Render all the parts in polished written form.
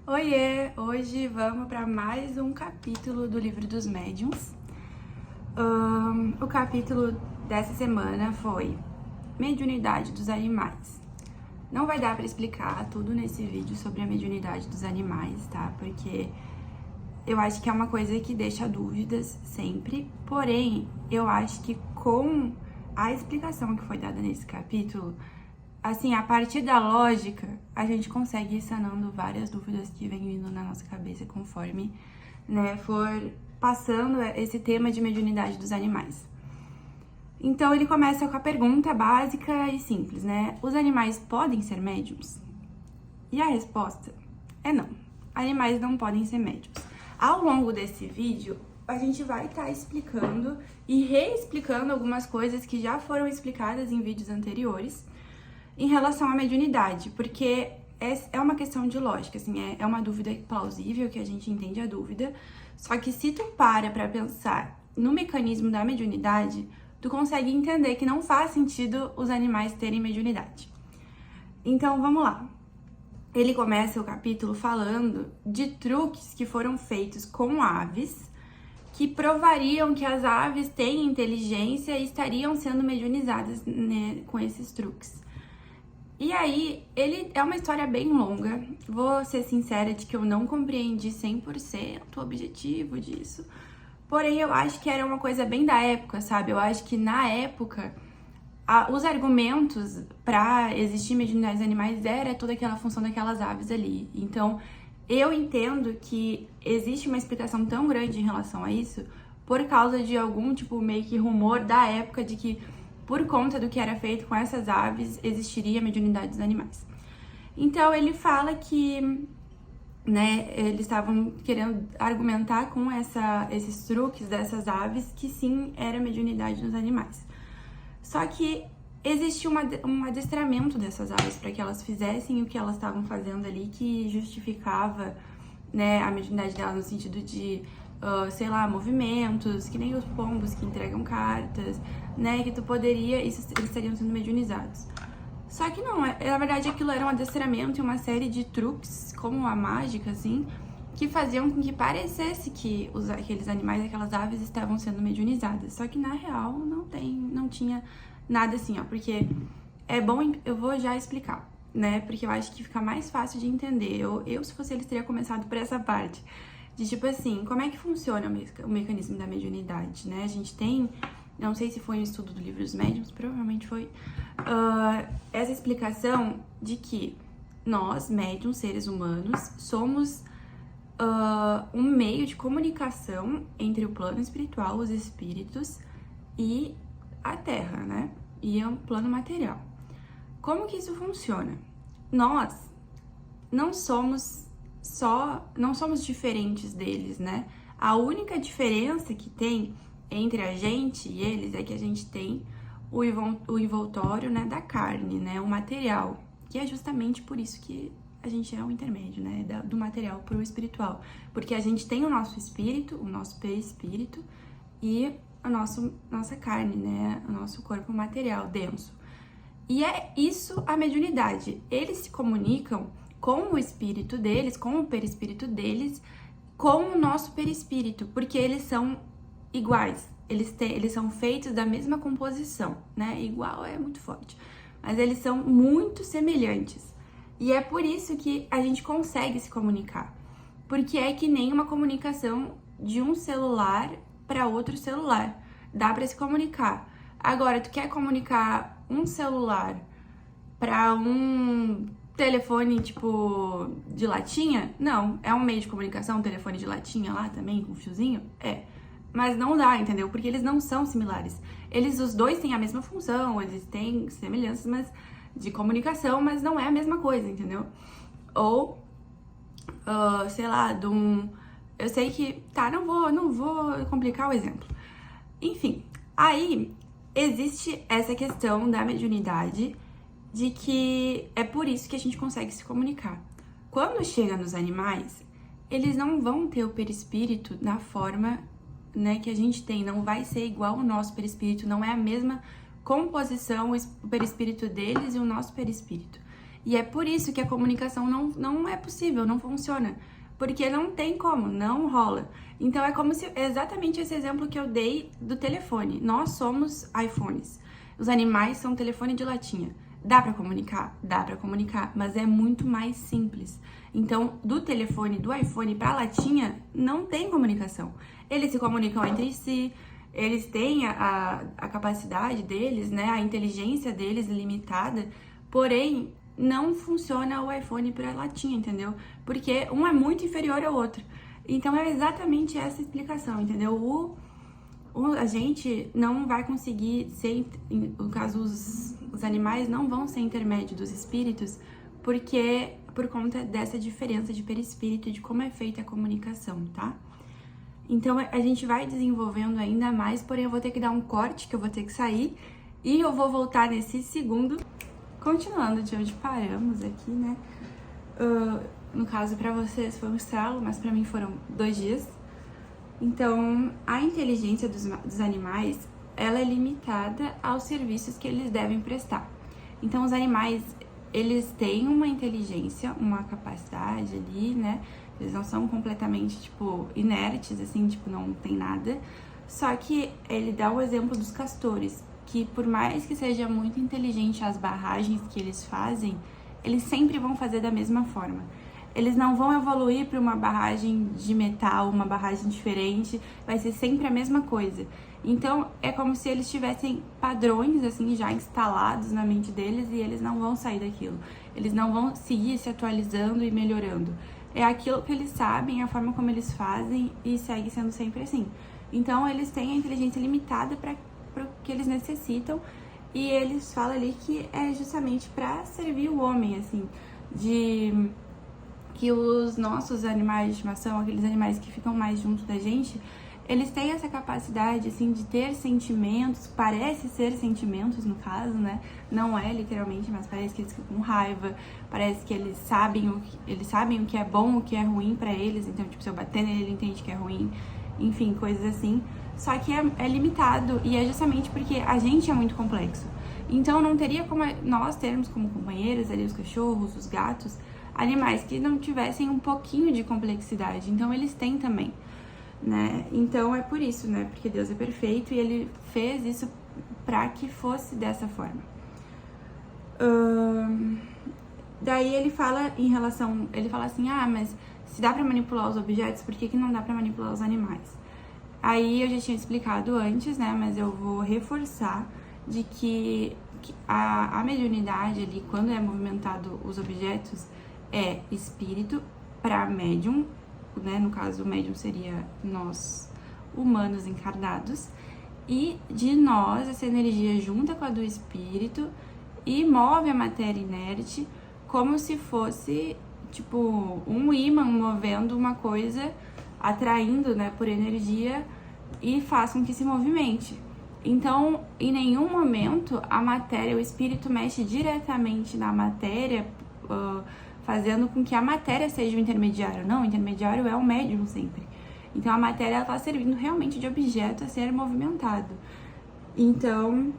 Oiê! Hoje vamos para mais um capítulo do Livro dos Médiuns. O capítulo dessa semana foi Mediunidade dos Animais. Não vai dar para explicar tudo nesse vídeo sobre a mediunidade dos animais, tá? Porque eu acho que é uma coisa que deixa dúvidas sempre. Porém, eu acho que com a explicação que foi dada nesse capítulo, assim, a partir da lógica, a gente consegue ir sanando várias dúvidas que vem vindo na nossa cabeça conforme, for passando esse tema de mediunidade dos animais. Então, ele começa com a pergunta básica e simples, né? Os animais podem ser médiums? E a resposta é não. Animais não podem ser médiums. Ao longo desse vídeo, a gente vai estar explicando e reexplicando algumas coisas que já foram explicadas em vídeos anteriores, em relação à mediunidade, porque é uma questão de lógica, assim, é uma dúvida plausível, que a gente entende a dúvida, só que se tu para pensar no mecanismo da mediunidade, tu consegue entender que não faz sentido os animais terem mediunidade. Então, vamos lá. Ele começa o capítulo falando de truques que foram feitos com aves, que provariam que as aves têm inteligência e estariam sendo mediunizadas, né, com esses truques. E aí, ele é uma história bem longa, vou ser sincera de que eu não compreendi 100% o objetivo disso, porém eu acho que era uma coisa bem da época, sabe? Eu acho que na época, os argumentos para existir mediunidade dos animais era toda aquela função daquelas aves ali. Então, eu entendo que existe uma explicação tão grande em relação a isso por causa de algum tipo meio que rumor da época de que por conta do que era feito com essas aves, existiria a mediunidade dos animais. Então, ele fala que, eles estavam querendo argumentar com esses truques dessas aves que sim, era a mediunidade dos animais. Só que existe um adestramento dessas aves para que elas fizessem o que elas estavam fazendo ali, que justificava, a mediunidade delas no sentido de movimentos, que nem os pombos que entregam cartas, que tu poderia, eles estariam sendo mediunizados. Só que não, na verdade aquilo era um adestramento e uma série de truques, como a mágica, assim, que faziam com que parecesse que aqueles animais, aquelas aves estavam sendo mediunizadas. Só que na real não tinha nada assim, ó, porque é bom, eu vou já explicar, porque eu acho que fica mais fácil de entender. Eu se fosse eles, teria começado por essa parte. De tipo assim, como é que funciona o mecanismo da mediunidade, A gente tem, não sei se foi um estudo do Livro dos Médiuns, provavelmente foi, essa explicação de que nós, médiuns, seres humanos, somos um meio de comunicação entre o plano espiritual, os espíritos, e a Terra, E o plano material. Como que isso funciona? Nós não somos diferentes deles, A única diferença que tem entre a gente e eles é que a gente tem o envoltório, da carne, o material, que é justamente por isso que a gente é um intermédio, do material para o espiritual, porque a gente tem o nosso espírito, o nosso perispírito e a nossa carne, o nosso corpo material denso. E é isso a mediunidade. Eles se comunicam com o espírito deles, com o perispírito deles, com o nosso perispírito, porque eles são iguais, eles são feitos da mesma composição, Igual é muito forte, mas eles são muito semelhantes. E é por isso que a gente consegue se comunicar, porque é que nem uma comunicação de um celular para outro celular, dá para se comunicar. Agora, tu quer comunicar um celular para um telefone, tipo, de latinha? Não. É um meio de comunicação, um telefone de latinha lá também, com fiozinho? É. Mas não dá, entendeu? Porque eles não são similares. Os dois têm a mesma função, eles têm semelhanças de comunicação, mas não é a mesma coisa, entendeu? Ou, eu sei que... Tá, não vou complicar o exemplo. Enfim, aí existe essa questão da mediunidade, de que é por isso que a gente consegue se comunicar. Quando chega nos animais, eles não vão ter o perispírito na forma, que a gente tem, não vai ser igual ao nosso perispírito, não é a mesma composição o perispírito deles e o nosso perispírito. E é por isso que a comunicação não é possível, não funciona. Porque não tem como, não rola. Então é como se, exatamente esse exemplo que eu dei do telefone. Nós somos iPhones. Os animais são telefone de latinha. Dá pra comunicar? Dá pra comunicar, mas é muito mais simples. Então, do telefone, do iPhone pra latinha, não tem comunicação. Eles se comunicam entre si, eles têm a capacidade deles, né, a inteligência deles limitada, porém, não funciona o iPhone pra latinha, entendeu? Porque um é muito inferior ao outro. Então, é exatamente essa explicação, entendeu? A gente não vai conseguir ser, no caso, os animais não vão ser intermédio dos espíritos, porque por conta dessa diferença de perispírito e de como é feita a comunicação, tá? Então a gente vai desenvolvendo ainda mais, porém eu vou ter que dar um corte, que eu vou ter que sair, e eu vou voltar nesse segundo, continuando de onde paramos aqui, né? No caso, pra vocês foi um estralo, mas pra mim foram 2 dias. Então, a inteligência dos animais, ela é limitada aos serviços que eles devem prestar. Então, os animais, eles têm uma inteligência, uma capacidade ali, né? Eles não são completamente, tipo, inertes, assim, tipo, não tem nada. Só que ele dá o exemplo dos castores, que por mais que seja muito inteligente as barragens que eles fazem, eles sempre vão fazer da mesma forma. Eles não vão evoluir para uma barragem de metal, uma barragem diferente, vai ser sempre a mesma coisa. Então, é como se eles tivessem padrões, assim, já instalados na mente deles e eles não vão sair daquilo. Eles não vão seguir se atualizando e melhorando. É aquilo que eles sabem, a forma como eles fazem e segue sendo sempre assim. Então, eles têm a inteligência limitada para o que eles necessitam e eles falam ali que é justamente para servir o homem, assim, que os nossos animais de estimação, aqueles animais que ficam mais junto da gente, eles têm essa capacidade, assim, de ter sentimentos, parece ser sentimentos no caso, né? Não é literalmente, mas parece que eles ficam com raiva, parece que eles sabem o que é bom, o que é ruim pra eles, então, tipo, se eu bater nele, ele entende que é ruim, enfim, coisas assim. Só que é limitado e é justamente porque a gente é muito complexo. Então, não teria como nós termos como companheiros ali os cachorros, os gatos, animais que não tivessem um pouquinho de complexidade. Então, eles têm também, né? Então, é por isso, né? Porque Deus é perfeito e Ele fez isso para que fosse dessa forma. Daí ele fala ele fala assim, mas se dá para manipular os objetos, por que não dá para manipular os animais? Aí eu já tinha explicado antes, né? Mas eu vou reforçar de que a mediunidade ali, quando é movimentado os objetos, é espírito para médium, né? No caso, o médium seria nós, humanos encarnados, e de nós, essa energia junta com a do espírito e move a matéria inerte como se fosse, tipo, um ímã movendo uma coisa, atraindo, né, por energia e faz com que se movimente. Então, em nenhum momento a matéria, o espírito mexe diretamente na matéria, fazendo com que a matéria seja o intermediário. Não, o intermediário é o médium sempre. Então, a matéria está servindo realmente de objeto a ser movimentado. Então,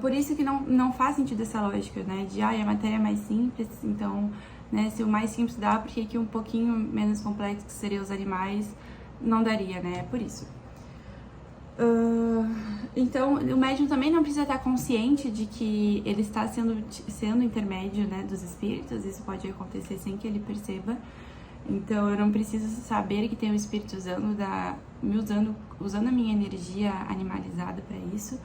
por isso que não faz sentido essa lógica, né? De, a matéria é mais simples, então, né, se o mais simples dá, por que um pouquinho menos complexo, que seriam os animais, não daria, né? É por isso. Então, o médium também não precisa estar consciente de que ele está sendo intermédio, né, dos espíritos. Isso pode acontecer sem que ele perceba. Então, eu não preciso saber que tem um espírito usando a minha energia animalizada para isso.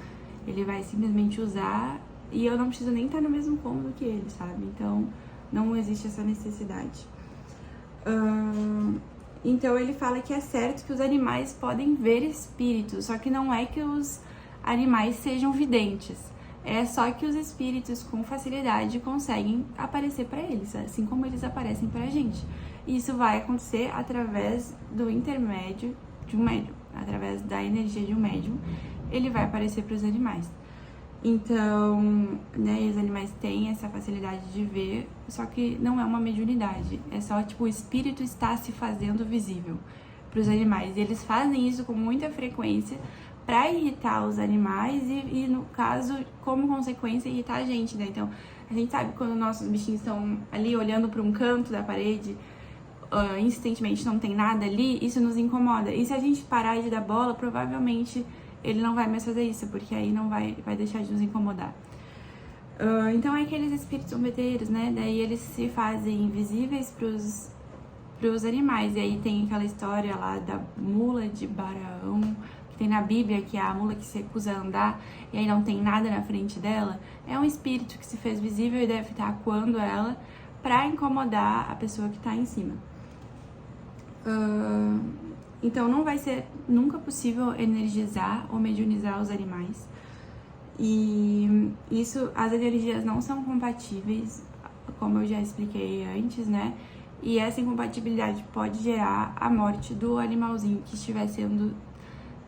Ele vai simplesmente usar e eu não preciso nem estar no mesmo cômodo que ele, sabe? Então, não existe essa necessidade. Então, ele fala que é certo que os animais podem ver espíritos, só que não é que os animais sejam videntes. É só que os espíritos, com facilidade, conseguem aparecer para eles, assim como eles aparecem pra gente. E isso vai acontecer através do intermédio de um médium, através da energia de um médium, ele vai aparecer para os animais. Então, né, os animais têm essa facilidade de ver, só que não é uma mediunidade. É só, tipo, o espírito está se fazendo visível para os animais. E eles fazem isso com muita frequência para irritar os animais e, no caso, como consequência, irritar a gente, né? Então, A gente sabe quando nossos bichinhos estão ali olhando para um canto da parede, insistentemente não tem nada ali, isso nos incomoda. E se a gente parar de dar bola, provavelmente ele não vai mais fazer isso, porque aí não vai deixar de nos incomodar. Então é aqueles espíritos zombeteiros, né? Daí eles se fazem invisíveis pros animais. E aí tem aquela história lá da mula de Baraão, que tem na Bíblia, que é a mula que se recusa a andar e aí não tem nada na frente dela. É um espírito que se fez visível e deve estar acuando ela pra incomodar a pessoa que tá em cima. Então não vai ser nunca possível energizar ou mediunizar os animais. E isso, as energias não são compatíveis, como eu já expliquei antes, né? E essa incompatibilidade pode gerar a morte do animalzinho que estiver sendo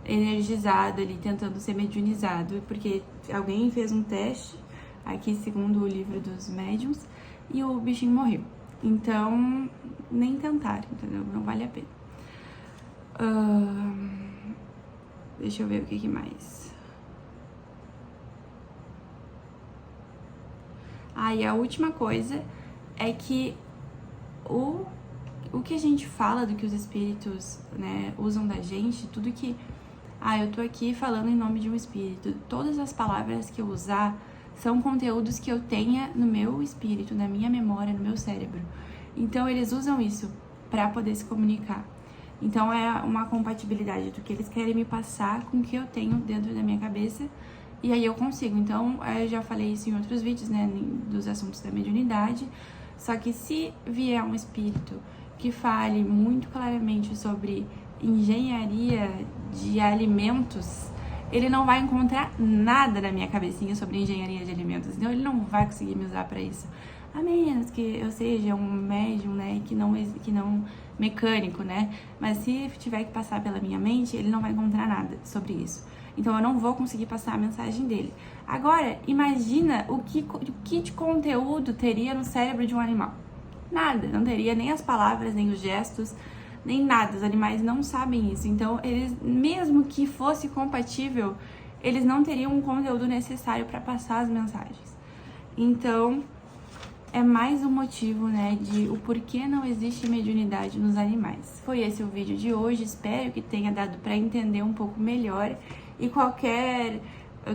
energizado ali, tentando ser mediunizado, porque alguém fez um teste, aqui segundo o livro dos médiuns, e o bichinho morreu. Então, nem tentar, entendeu? Não vale a pena. Deixa eu ver o que mais. E a última coisa é que o que a gente fala, do que os espíritos, né, usam da gente, tudo que... eu tô aqui falando em nome de um espírito. Todas as palavras que eu usar são conteúdos que eu tenha no meu espírito, na minha memória, no meu cérebro. Então, eles usam isso para poder se comunicar. Então, é uma compatibilidade do que eles querem me passar com o que eu tenho dentro da minha cabeça. E aí eu consigo. Então, eu já falei isso em outros vídeos, né, dos assuntos da mediunidade. Só que se vier um espírito que fale muito claramente sobre engenharia de alimentos, ele não vai encontrar nada na minha cabecinha sobre engenharia de alimentos. Então, ele não vai conseguir me usar para isso. A menos que eu seja um médium, né, que não mecânico, né? Mas se tiver que passar pela minha mente, ele não vai encontrar nada sobre isso. Então, eu não vou conseguir passar a mensagem dele. Agora, imagina o que de conteúdo teria no cérebro de um animal. Nada, não teria nem as palavras, nem os gestos, nem nada. Os animais não sabem isso. Então, eles, mesmo que fosse compatível, eles não teriam um conteúdo necessário para passar as mensagens. Então, é mais um motivo, né, de o porquê não existe mediunidade nos animais. Foi esse o vídeo de hoje. Espero que tenha dado para entender um pouco melhor. E qualquer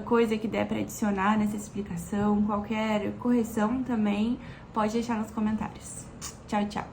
coisa que der para adicionar nessa explicação, qualquer correção também, pode deixar nos comentários. Tchau, tchau!